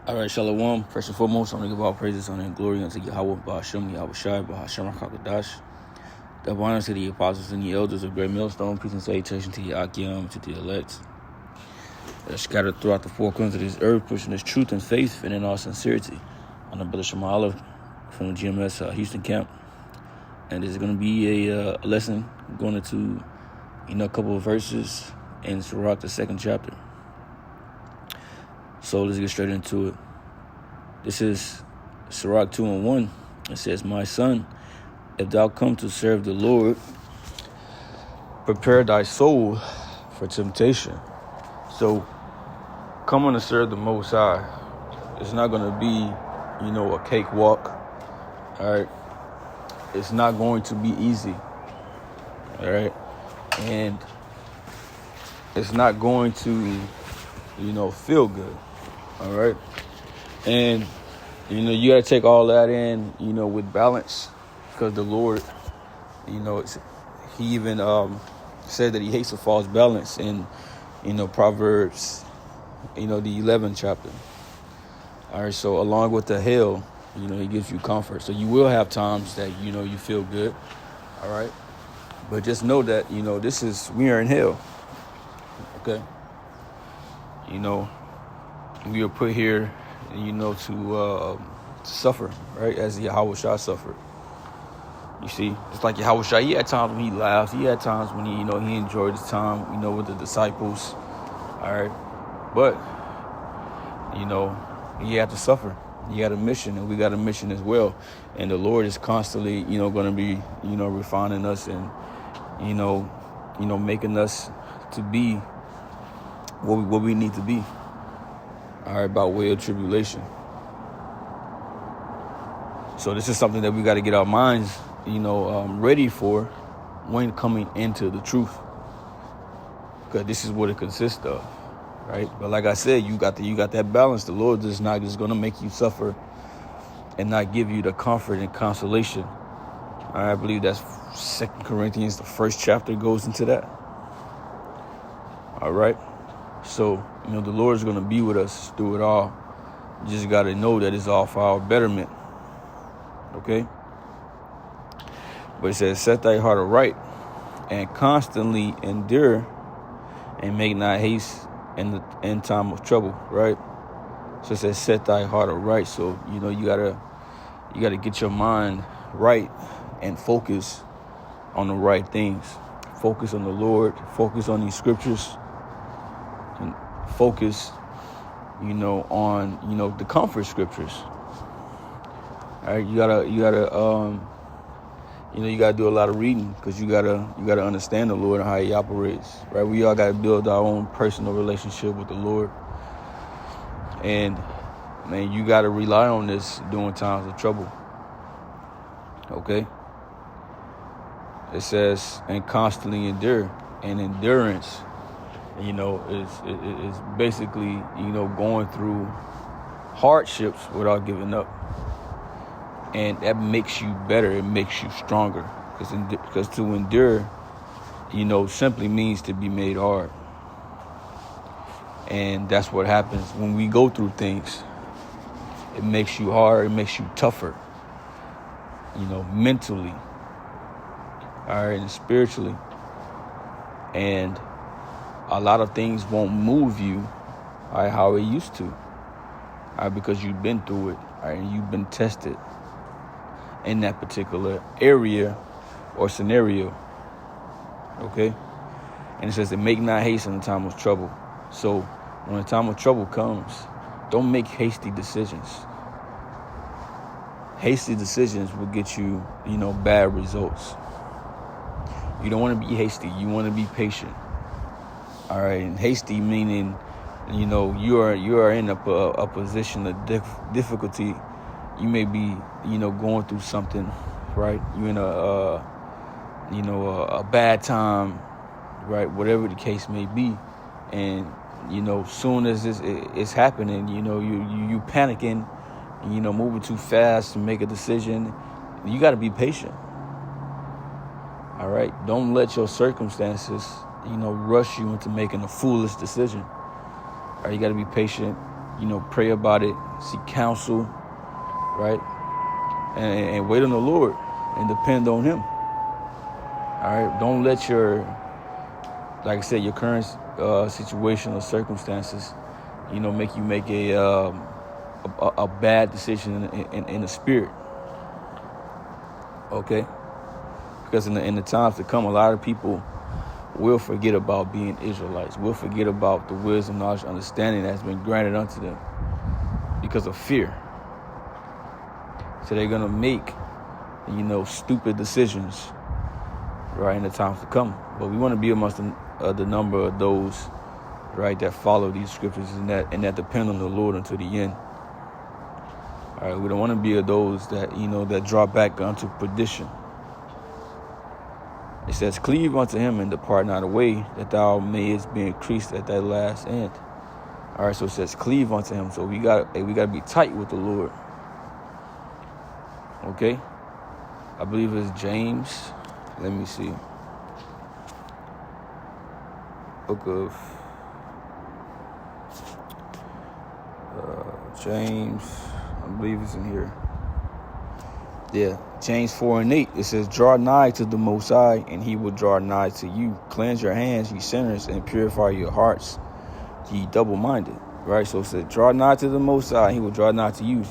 All right, Shalom. First and foremost, I want to give all praises, honor, and glory unto Yahweh, Ba'ashem, Yahweh Shai, Ba'ashem, HaKadosh. Double honor to the apostles and the elders of Great Millstone. Peace and salutation to the Akim, to the elect. Scattered throughout the four corners of this earth, pushing this truth and faith and in all sincerity. I'm the brother Shema Olive from the GMS Houston camp. And this is going to be a lesson going into, a couple of verses in Sirach, the second chapter. So let's get straight into it. This is Sirach 2:1. It says, "My son, if thou come to serve the Lord, prepare thy soul for temptation." So coming to serve the Most High, it's not going to be, a cakewalk. All right. It's not going to be easy. All right. And it's not going to, feel good. All right. And, you got to take all that in, with balance, because the Lord, he even said that he hates a false balance in, Proverbs, the 11th chapter. All right. So along with the hell, he gives you comfort. So you will have times that, you feel good. All right. But just know that, we are in hell. Okay. We are put here, to suffer, right? As Yahweh Shai suffered. You see, it's like Yahweh Shai, he had times when he laughed. He had times when he enjoyed his time, with the disciples. All right. But, he had to suffer. He had a mission, and we got a mission as well. And the Lord is constantly, going to be, refining us and, making us to be what we need to be. All right, by way of tribulation. So this is something that we got to get our minds, ready for when coming into the truth. Because this is what it consists of, right? But like I said, you got that balance. The Lord is not just going to make you suffer and not give you the comfort and consolation. I believe that's 2 Corinthians, the first chapter goes into that. All right. So, the Lord is going to be with us through it all. You just got to know that it's all for our betterment. Okay? But it says, "Set thy heart aright and constantly endure and make not haste in time of trouble." Right? So it says, set thy heart aright. So, you gotta get your mind right and focus on the right things. Focus on the Lord. Focus on these scriptures. And focus, on, the comfort scriptures. All right, you gotta do a lot of reading, because you gotta understand the Lord and how He operates. Right, we all gotta build our own personal relationship with the Lord, and man, you gotta rely on this during times of trouble. Okay, it says, and constantly endure, and endurance. Is basically, going through hardships without giving up. And that makes you better. It makes you stronger. Because to endure, simply means to be made hard. And that's what happens when we go through things. It makes you hard. It makes you tougher. Mentally. All right, and spiritually. And a lot of things won't move you, all right, how it used to, all right, because you've been through it, all right, and you've been tested in that particular area or scenario. Okay, and it says to make not haste in the time of trouble. So when the time of trouble comes, don't make hasty decisions. Hasty decisions will get you, bad results. You don't want to be hasty. You want to be patient. All right, and hasty meaning, you are in a position of difficulty. You may be, going through something, right? You're in a bad time, right? Whatever the case may be, and soon as it's happening, you panicking, moving too fast to make a decision. You got to be patient. All right, don't let your circumstances rush you into making a foolish decision. All right, you got to be patient. pray about it, seek counsel, right? And wait on the Lord and depend on him. All right, don't let like I said, your current situation or circumstances, make you make a bad decision in the spirit. Okay, because in the times to come, a lot of people will forget about being Israelites. Will forget about the wisdom, knowledge, understanding that's been granted unto them because of fear. So they're gonna make, stupid decisions, right, in the times to come. But we want to be amongst the number of those, right, that follow these scriptures and that depend on the Lord until the end. All right, we don't want to be of those that that draw back unto perdition. It says, "Cleave unto him and depart not away, that thou mayest be increased at thy last end." All right, so it says, "Cleave unto him." So we got to be tight with the Lord. Okay, I believe it's James. Let me see. Book of James. I believe it's in here. Yeah, James 4:8. It says, "Draw nigh to the Most High, and he will draw nigh to you. Cleanse your hands, ye sinners, and purify your hearts, ye double-minded." Right? So it says, draw nigh to the Most High, and he will draw nigh to you.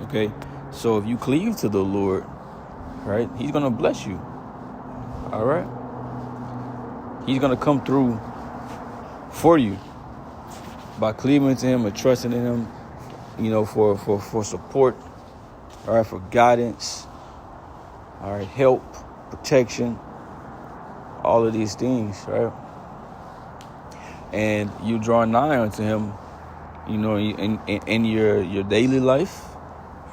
Okay? So if you cleave to the Lord, right, he's going to bless you. All right? He's going to come through for you by cleaving to him and trusting in him, for support, all right, for guidance, all right, help, protection, all of these things, right? And you draw nigh unto him, in your daily life,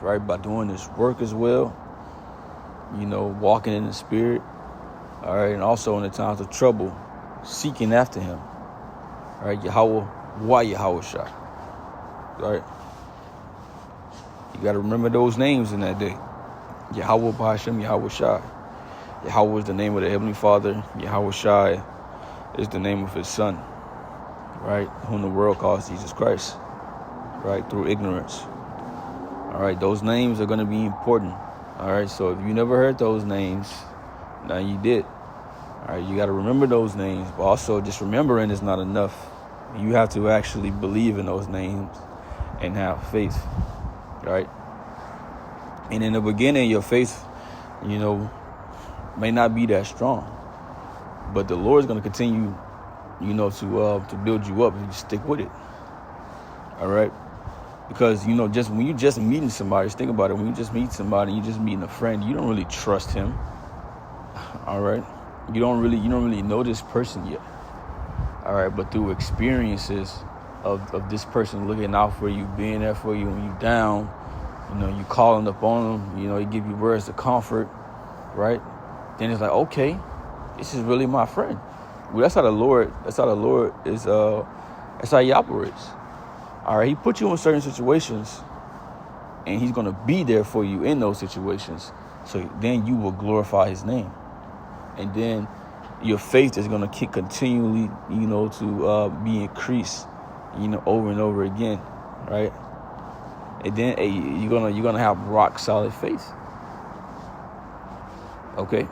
right, by doing this work as well, walking in the spirit, all right, and also in the times of trouble, seeking after him, all right, Yahweh, why Yahweh Shai, right? You got to remember those names in that day. Yahweh B'Hashem, Yahweh Shai. Yahweh is the name of the Heavenly Father. Yahweh Shai is the name of his Son, right, whom the world calls Jesus Christ, right, through ignorance. All right, those names are going to be important. All right, so if you never heard those names, now you did. All right, you got to remember those names, but also just remembering is not enough. You have to actually believe in those names and have faith, right? And in the beginning, your faith, may not be that strong, but the Lord's going to continue, to build you up if you stick with it. All right, because just when you just meeting somebody, just think about it. When you just meet somebody, you just meeting a friend, you don't really trust him. All right, you don't really know this person yet. All right, but through experiences of this person looking out for you, being there for you when you're down, you calling up on them, he give you words of comfort, right? Then it's like, okay, this is really my friend. Well, that's how the Lord is, that's how he operates. All right, he put you in certain situations, and he's going to be there for you in those situations. So then you will glorify his name. And then your faith is going to continually, to be increased, over and over again, right? And then you're gonna have rock solid faith, okay?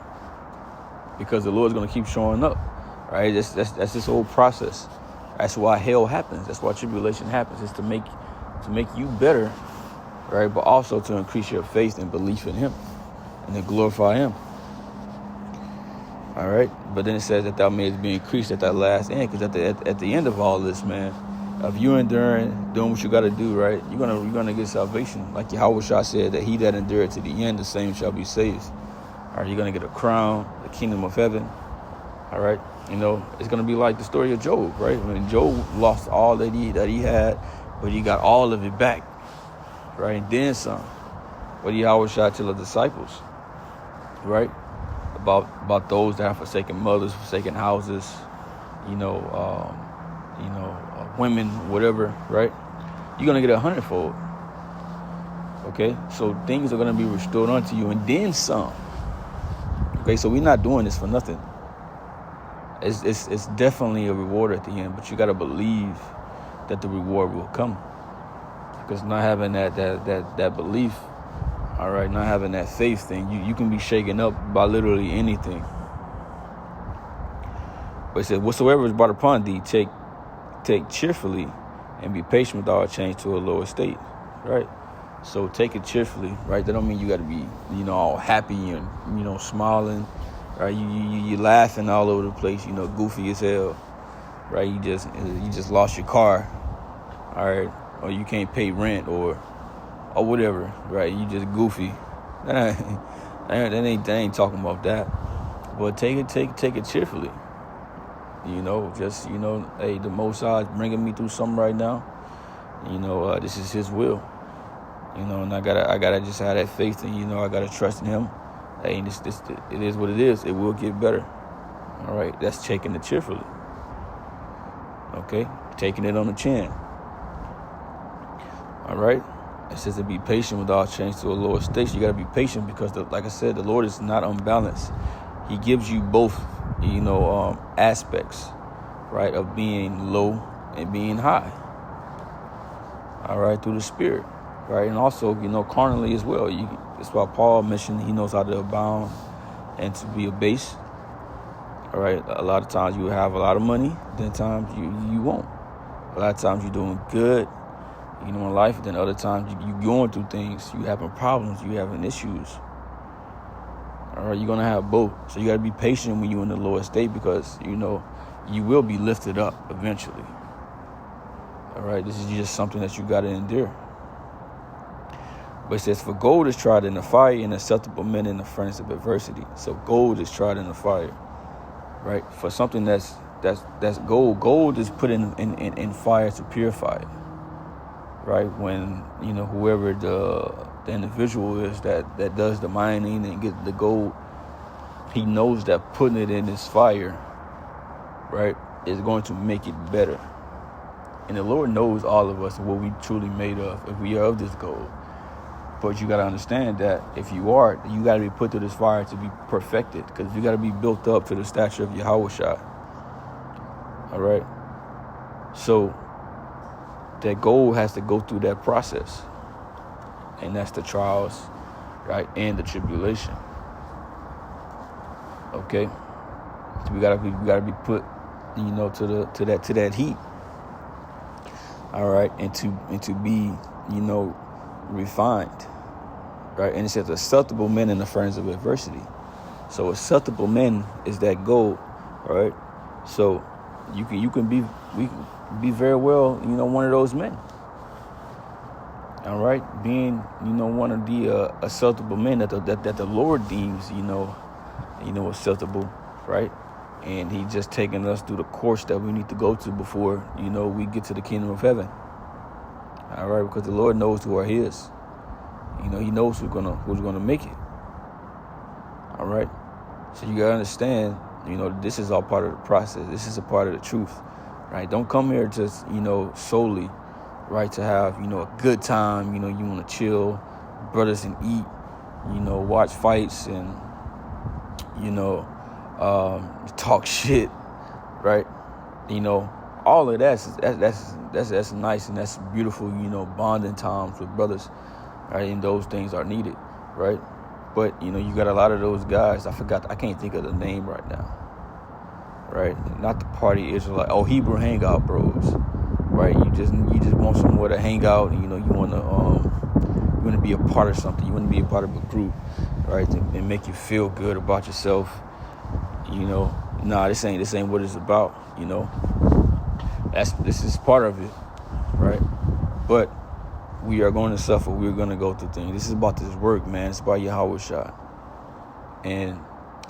Because the Lord's gonna keep showing up, right? That's this whole process. That's why hell happens. That's why tribulation happens. It's to make you better, right? But also to increase your faith and belief in him, and to glorify him. All right, but then it says that thou mayest be increased at that last end, because at the end of all this, man, if you enduring, doing what you got to do, right, you're gonna get salvation. Like Yahweh Shah said, that he that endured to the end, the same shall be saved. All right, you're gonna get a crown, the kingdom of heaven. All right, it's gonna be like the story of Job, right? When Job lost all that he had, but he got all of it back, right, and then some. What did Yahweh Shah tell the disciples, right? About those that have forsaken mothers, forsaken houses, women, whatever, right? You're gonna get 100-fold. Okay, so things are gonna be restored unto you, and then some. Okay, so we're not doing this for nothing. It's definitely a reward at the end, but you gotta believe that the reward will come. Because not having that belief, all right, not having that faith thing, you can be shaken up by literally anything. But it said, whatsoever is brought upon thee, take cheerfully, and be patient with all change to a lower state, right? So take it cheerfully, right? That don't mean you got to be, all happy and, smiling, right? You laughing all over the place, goofy as hell, right? You just lost your car, all right? Or you can't pay rent or whatever, right? You just goofy. That ain't talking about that. But take it cheerfully. Hey, the Most High is bringing me through something right now. This is His will. And I gotta just have that faith, and I gotta trust in Him. Hey, this it is what it is. It will get better. All right, that's taking it cheerfully. Okay, taking it on the chin. All right, it says to be patient with all change to a lower state. So you gotta be patient because, like I said, the Lord is not unbalanced. He gives you both, aspects, right, of being low and being high. All right, through the Spirit, right, and also, carnally as well. That's why Paul mentioned He knows how to abound and to be abased. All right, a lot of times you have a lot of money, then times you won't. A lot of times you're doing good, in life, then other times you going through things, you having problems, you having issues. All right, you're going to have both. So you got to be patient when you're in the lower state because, you will be lifted up eventually. All right, this is just something that you got to endure. But it says, for gold is tried in the fire and acceptable men in the furnace of adversity. So gold is tried in the fire, right? For something that's gold. Gold is put in fire to purify it, right? When, whoever the individual is that does the mining and gets the gold, he knows that putting it in this fire, right, is going to make it better. And the Lord knows all of us what we truly made of if we are of this gold. But you got to understand that if you are, you got to be put through this fire to be perfected, because you got to be built up to the stature of Yahushua. All right. So that gold has to go through that process. And that's the trials, right, and the tribulation. Okay, so we gotta be put, to that heat. All right, and to be, refined, right? And it says acceptable men in the furnace of adversity. So acceptable men is that gold, right? So we can be very well, one of those men. All right, being, one of the acceptable men that the Lord deems, acceptable, right? And He just taking us through the course that we need to go to before, we get to the kingdom of heaven. All right, because the Lord knows who are His. He knows who's gonna make it. All right, so you gotta understand, this is all part of the process. This is a part of the truth, right? Don't come here just, solely, right, to have, a good time, you want to chill, brothers, and eat, watch fights and, talk shit, right? All of that's nice and that's beautiful, bonding times with brothers, right? And those things are needed, right? But, you got a lot of those guys, I can't think of the name right now, right? Not the party Israelite, Hebrew Hangout Bros. Right, you just want somewhere to hang out, and you want to be a part of something. You want to be a part of a group, right, and make you feel good about yourself. This ain't what it's about. This is part of it, right? But we are going to suffer. We're going to go through things. This is about this work, man. It's about Yahushua, and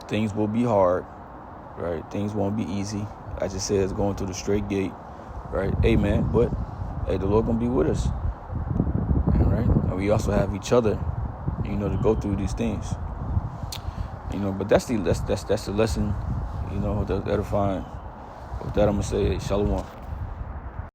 things will be hard, right? Things won't be easy. I just said it's going through the straight gate. Right, amen. But the Lord gonna be with us. All right, and we also have each other, to go through these things. But that's the lesson, the edifying. With that, I'm gonna say, Shalom.